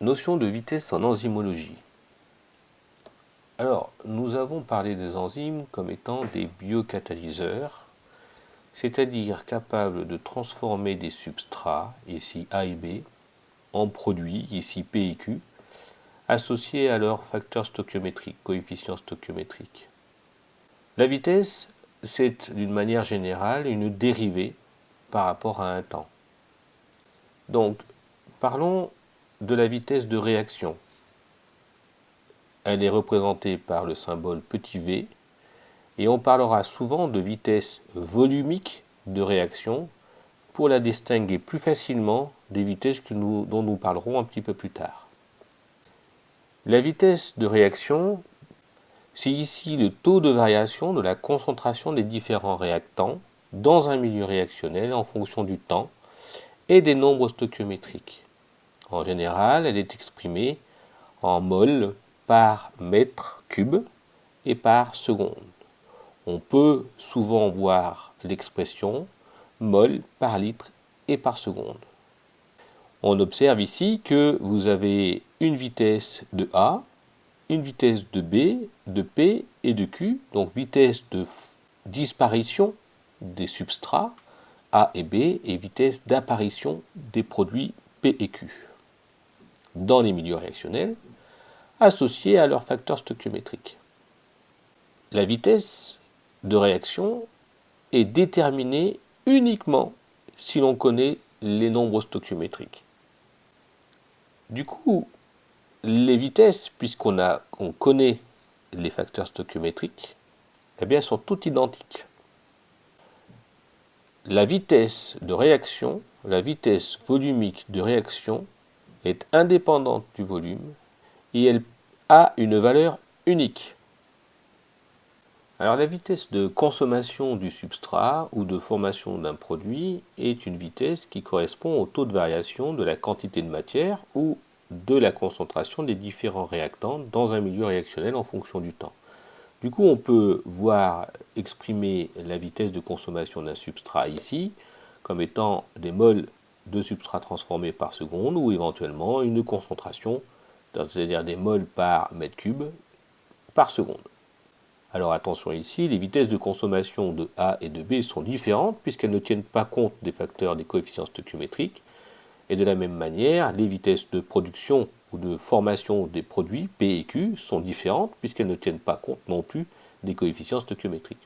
Notion de vitesse en enzymologie. Alors, nous avons parlé des enzymes comme étant des biocatalyseurs, c'est-à-dire capables de transformer des substrats, ici A et B, en produits, ici P et Q, associés à leurs facteurs stoichiométriques, coefficients stoichiométriques. La vitesse, c'est d'une manière générale une dérivée par rapport à un temps. Donc, parlons de la vitesse de réaction. Elle est représentée par le symbole petit v, et on parlera souvent de vitesse volumique de réaction pour la distinguer plus facilement des vitesses dont nous parlerons un petit peu plus tard. La vitesse de réaction, c'est ici le taux de variation de la concentration des différents réactants dans un milieu réactionnel en fonction du temps et des nombres stoichiométriques. En général, elle est exprimée en mol par mètre cube et par seconde. On peut souvent voir l'expression mol par litre et par seconde. On observe ici que vous avez une vitesse de A, une vitesse de B, de P et de Q, donc vitesse de disparition des substrats A et B et vitesse d'apparition des produits P et Q dans les milieux réactionnels associés à leurs facteurs stoichiométriques. La vitesse de réaction est déterminée uniquement si l'on connaît les nombres stoichiométriques. Du coup, les vitesses, puisqu'on connaît les facteurs stoichiométriques, eh bien, sont toutes identiques. La vitesse de réaction, la vitesse volumique de réaction est indépendante du volume et elle a une valeur unique. Alors la vitesse de consommation du substrat ou de formation d'un produit est une vitesse qui correspond au taux de variation de la quantité de matière ou de la concentration des différents réactants dans un milieu réactionnel en fonction du temps. Du coup, on peut voir exprimer la vitesse de consommation d'un substrat ici comme étant des moles de substrat transformés par seconde ou éventuellement une concentration, c'est-à-dire des moles par mètre cube par seconde. Alors attention ici, les vitesses de consommation de A et de B sont différentes puisqu'elles ne tiennent pas compte des facteurs des coefficients stoichiométriques. Et de la même manière, les vitesses de production ou de formation des produits P et Q sont différentes puisqu'elles ne tiennent pas compte non plus des coefficients stoichiométriques.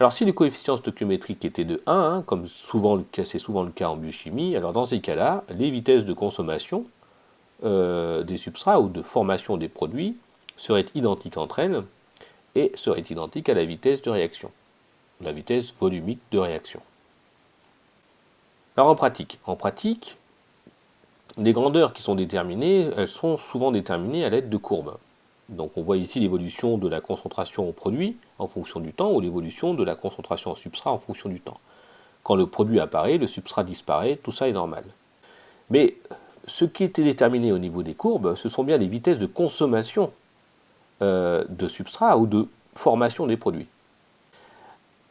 Alors si les coefficients stoichiométriques étaient de 1, comme c'est souvent le cas en biochimie, alors dans ces cas-là, les vitesses de consommation des substrats ou de formation des produits seraient identiques entre elles et serait identique à la vitesse de réaction, la vitesse volumique de réaction. Alors en pratique, les grandeurs qui sont déterminées, elles sont souvent déterminées à l'aide de courbes. Donc on voit ici l'évolution de la concentration en produit en fonction du temps ou l'évolution de la concentration en substrat en fonction du temps. Quand le produit apparaît, le substrat disparaît, tout ça est normal. Mais ce qui était déterminé au niveau des courbes, ce sont bien les vitesses de consommation de substrat ou de formation des produits.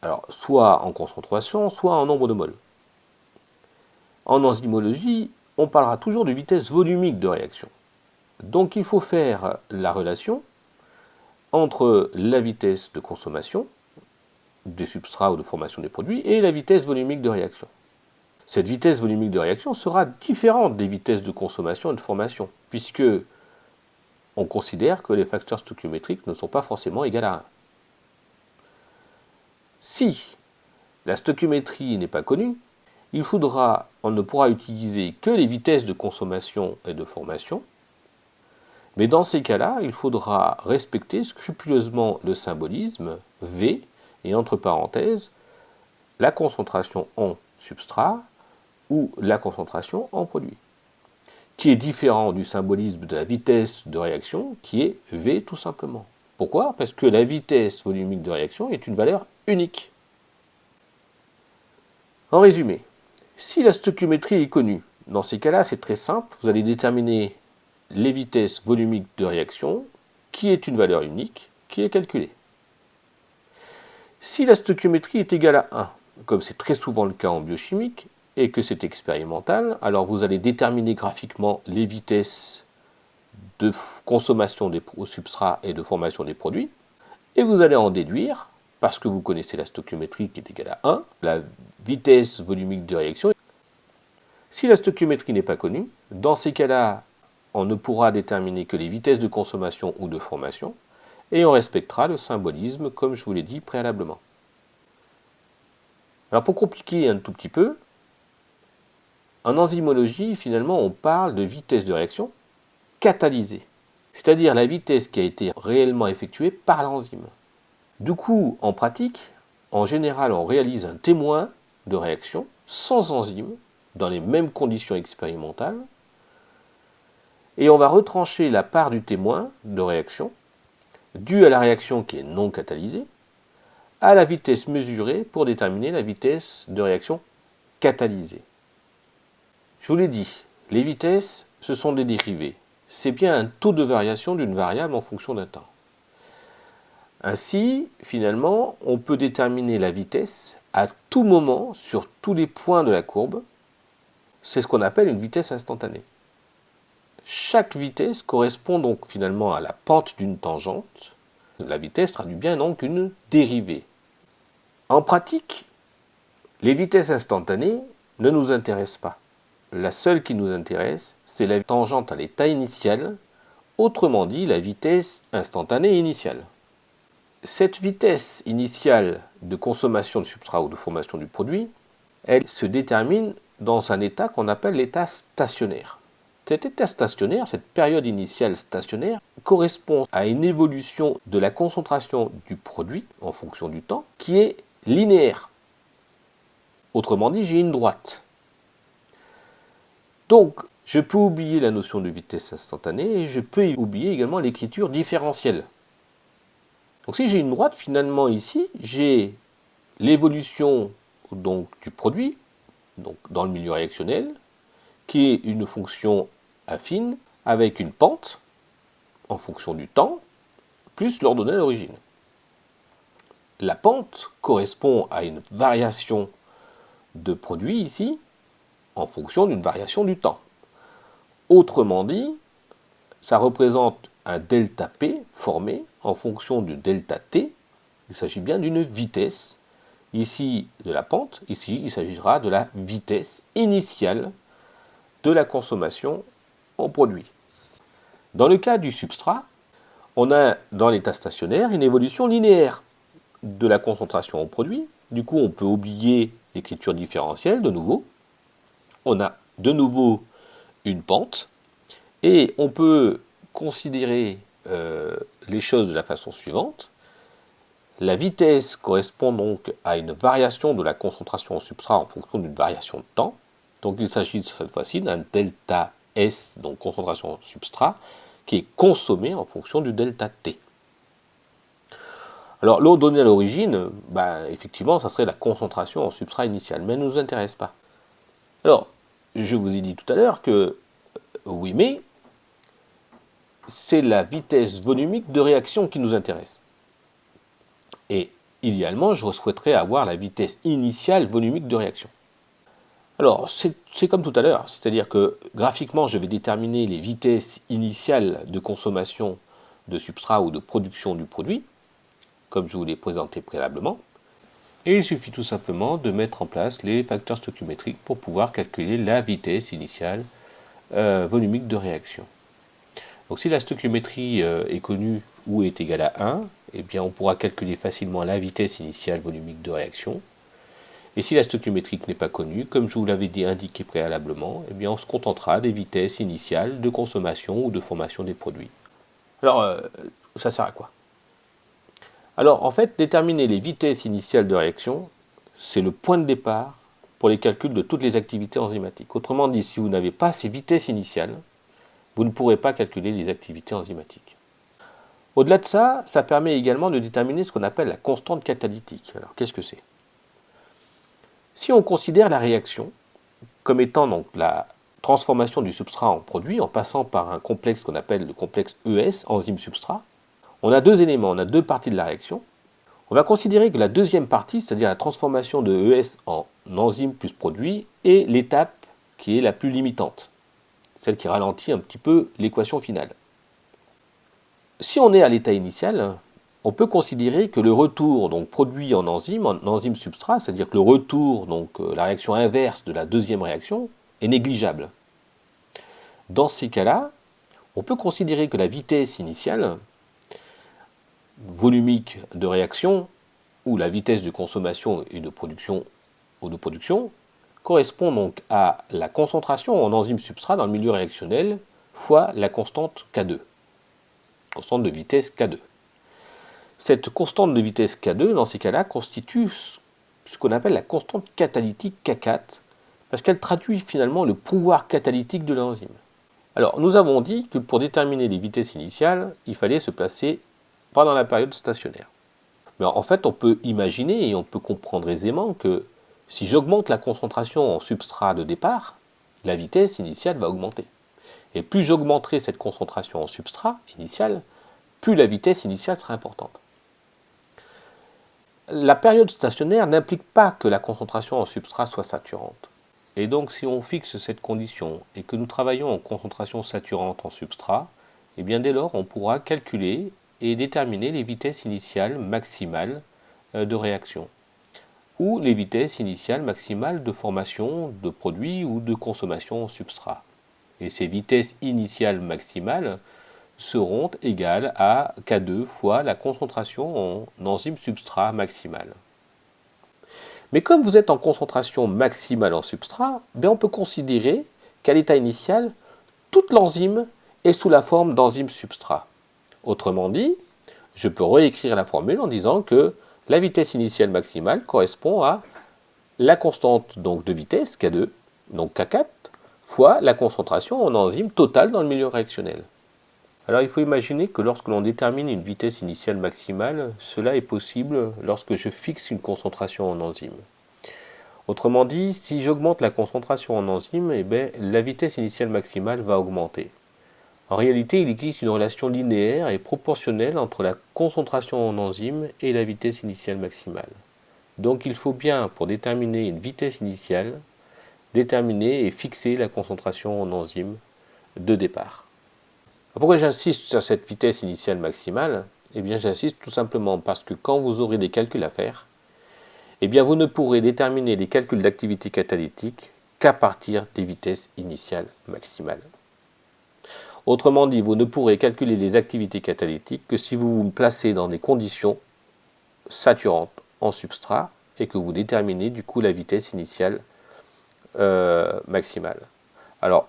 Alors, soit en concentration, soit en nombre de moles. En enzymologie, on parlera toujours de vitesse volumique de réaction. Donc il faut faire la relation entre la vitesse de consommation des substrats ou de formation des produits et la vitesse volumique de réaction. Cette vitesse volumique de réaction sera différente des vitesses de consommation et de formation, puisque on considère que les facteurs stoichiométriques ne sont pas forcément égaux à 1. Si la stoichiométrie n'est pas connue, on ne pourra utiliser que les vitesses de consommation et de formation, mais dans ces cas-là, il faudra respecter scrupuleusement le symbolisme V et entre parenthèses la concentration en substrat ou la concentration en produit, qui est différent du symbolisme de la vitesse de réaction qui est V tout simplement. Pourquoi ? Parce que la vitesse volumique de réaction est une valeur unique. En résumé, si la stoichiométrie est connue, dans ces cas-là, c'est très simple, vous allez déterminer les vitesses volumiques de réaction, qui est une valeur unique, qui est calculée. Si la stoichiométrie est égale à 1, comme c'est très souvent le cas en biochimique, et que c'est expérimental, alors vous allez déterminer graphiquement les vitesses de consommation des substrats et de formation des produits, et vous allez en déduire, parce que vous connaissez la stoichiométrie qui est égale à 1, la vitesse volumique de réaction. Si la stoichiométrie n'est pas connue, dans ces cas-là, on ne pourra déterminer que les vitesses de consommation ou de formation, et on respectera le symbolisme comme je vous l'ai dit préalablement. Alors pour compliquer un tout petit peu, en enzymologie, finalement, on parle de vitesse de réaction catalysée, c'est-à-dire la vitesse qui a été réellement effectuée par l'enzyme. Du coup, en pratique, en général, on réalise un témoin de réaction sans enzyme, dans les mêmes conditions expérimentales, et on va retrancher la part du témoin de réaction, due à la réaction qui est non catalysée, à la vitesse mesurée pour déterminer la vitesse de réaction catalysée. Je vous l'ai dit, les vitesses, ce sont des dérivées. C'est bien un taux de variation d'une variable en fonction d'un temps. Ainsi, finalement, on peut déterminer la vitesse à tout moment sur tous les points de la courbe. C'est ce qu'on appelle une vitesse instantanée. Chaque vitesse correspond donc finalement à la pente d'une tangente. La vitesse traduit bien donc une dérivée. En pratique, les vitesses instantanées ne nous intéressent pas. La seule qui nous intéresse, c'est la tangente à l'état initial, autrement dit la vitesse instantanée initiale. Cette vitesse initiale de consommation de substrat ou de formation du produit, elle se détermine dans un état qu'on appelle l'état stationnaire. Cet état stationnaire, cette période initiale stationnaire, correspond à une évolution de la concentration du produit en fonction du temps qui est linéaire. Autrement dit, j'ai une droite. Donc, je peux oublier la notion de vitesse instantanée et je peux oublier également l'écriture différentielle. Donc si j'ai une droite, finalement ici, j'ai l'évolution donc du produit, donc dans le milieu réactionnel, qui est une fonction affine avec une pente en fonction du temps, plus l'ordonnée à l'origine. La pente correspond à une variation de produit ici, en fonction d'une variation du temps. Autrement dit, ça représente un delta P formé en fonction du delta T. Il s'agit bien d'une vitesse, ici de la pente, ici il s'agira de la vitesse initiale de la consommation en produit. Dans le cas du substrat, on a dans l'état stationnaire une évolution linéaire de la concentration en produit. Du coup, on peut oublier l'écriture différentielle de nouveau. On a de nouveau une pente et on peut considérer les choses de la façon suivante. La vitesse correspond donc à une variation de la concentration en substrat en fonction d'une variation de temps. Donc il s'agit cette fois-ci d'un delta S, donc concentration en substrat, qui est consommé en fonction du delta T. Alors l'eau donnée à l'origine, effectivement, ça serait la concentration en substrat initial, mais elle ne nous intéresse pas. Alors, je vous ai dit tout à l'heure que, oui, mais c'est la vitesse volumique de réaction qui nous intéresse. Et idéalement, je souhaiterais avoir la vitesse initiale volumique de réaction. Alors, c'est comme tout à l'heure, c'est-à-dire que graphiquement, je vais déterminer les vitesses initiales de consommation de substrat ou de production du produit, comme je vous l'ai présenté préalablement. Et il suffit tout simplement de mettre en place les facteurs stoichiométriques pour pouvoir calculer la vitesse initiale volumique de réaction. Donc si la stoichiométrie est connue ou est égale à 1, eh bien on pourra calculer facilement la vitesse initiale volumique de réaction. Et si la stoichiométrie n'est pas connue, comme je vous l'avais indiqué préalablement, eh bien on se contentera des vitesses initiales de consommation ou de formation des produits. Alors, ça sert à quoi? Alors, en fait, déterminer les vitesses initiales de réaction, c'est le point de départ pour les calculs de toutes les activités enzymatiques. Autrement dit, si vous n'avez pas ces vitesses initiales, vous ne pourrez pas calculer les activités enzymatiques. Au-delà de ça, ça permet également de déterminer ce qu'on appelle la constante catalytique. Alors, qu'est-ce que c'est? Si on considère la réaction comme étant donc la transformation du substrat en produit en passant par un complexe qu'on appelle le complexe ES, enzyme-substrat, on a deux éléments, on a deux parties de la réaction. On va considérer que la deuxième partie, c'est-à-dire la transformation de ES en enzyme plus produit, est l'étape qui est la plus limitante, celle qui ralentit un petit peu l'équation finale. Si on est à l'état initial, on peut considérer que le retour donc produit en enzyme substrat, c'est-à-dire que le retour, donc la réaction inverse de la deuxième réaction, est négligeable. Dans ces cas-là, on peut considérer que la vitesse initiale volumique de réaction ou la vitesse de consommation et de production correspond donc à la concentration en enzyme substrat dans le milieu réactionnel fois la constante K2, constante de vitesse K2. Cette constante de vitesse K2, dans ces cas-là, constitue ce qu'on appelle la constante catalytique K4, parce qu'elle traduit finalement le pouvoir catalytique de l'enzyme. Alors, nous avons dit que pour déterminer les vitesses initiales, il fallait se placer pendant la période stationnaire. Mais en fait, on peut imaginer et on peut comprendre aisément que si j'augmente la concentration en substrat de départ, la vitesse initiale va augmenter. Et plus j'augmenterai cette concentration en substrat initial, plus la vitesse initiale sera importante. La période stationnaire n'implique pas que la concentration en substrat soit saturante. Et donc si on fixe cette condition et que nous travaillons en concentration saturante en substrat, et bien dès lors on pourra calculer et déterminer les vitesses initiales maximales de réaction ou les vitesses initiales maximales de formation de produits ou de consommation en substrat. Et ces vitesses initiales maximales seront égales à K2 fois la concentration en enzyme substrat maximale. Mais comme vous êtes en concentration maximale en substrat, on peut considérer qu'à l'état initial, toute l'enzyme est sous la forme d'enzyme substrat. Autrement dit, je peux réécrire la formule en disant que la vitesse initiale maximale correspond à la constante donc, de vitesse, K2, donc K4, fois la concentration en enzyme totale dans le milieu réactionnel. Alors il faut imaginer que lorsque l'on détermine une vitesse initiale maximale, cela est possible lorsque je fixe une concentration en enzyme. Autrement dit, si j'augmente la concentration en enzyme, la vitesse initiale maximale va augmenter. En réalité, il existe une relation linéaire et proportionnelle entre la concentration en enzyme et la vitesse initiale maximale. Donc il faut bien, pour déterminer une vitesse initiale, déterminer et fixer la concentration en enzyme de départ. Pourquoi j'insiste sur cette vitesse initiale maximale ? J'insiste tout simplement parce que quand vous aurez des calculs à faire, vous ne pourrez déterminer les calculs d'activité catalytique qu'à partir des vitesses initiales maximales. Autrement dit, vous ne pourrez calculer les activités catalytiques que si vous vous placez dans des conditions saturantes en substrat et que vous déterminez du coup la vitesse initiale maximale. Alors,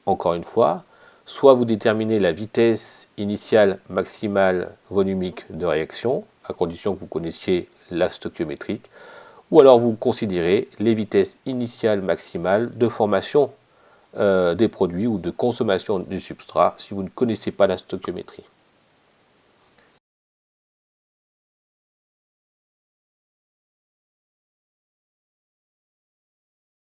encore une fois, soit vous déterminez la vitesse initiale maximale volumique de réaction, à condition que vous connaissiez la stoichiométrique, ou alors vous considérez les vitesses initiales maximales de formation des produits ou de consommation du substrat si vous ne connaissez pas la stoichiométrie.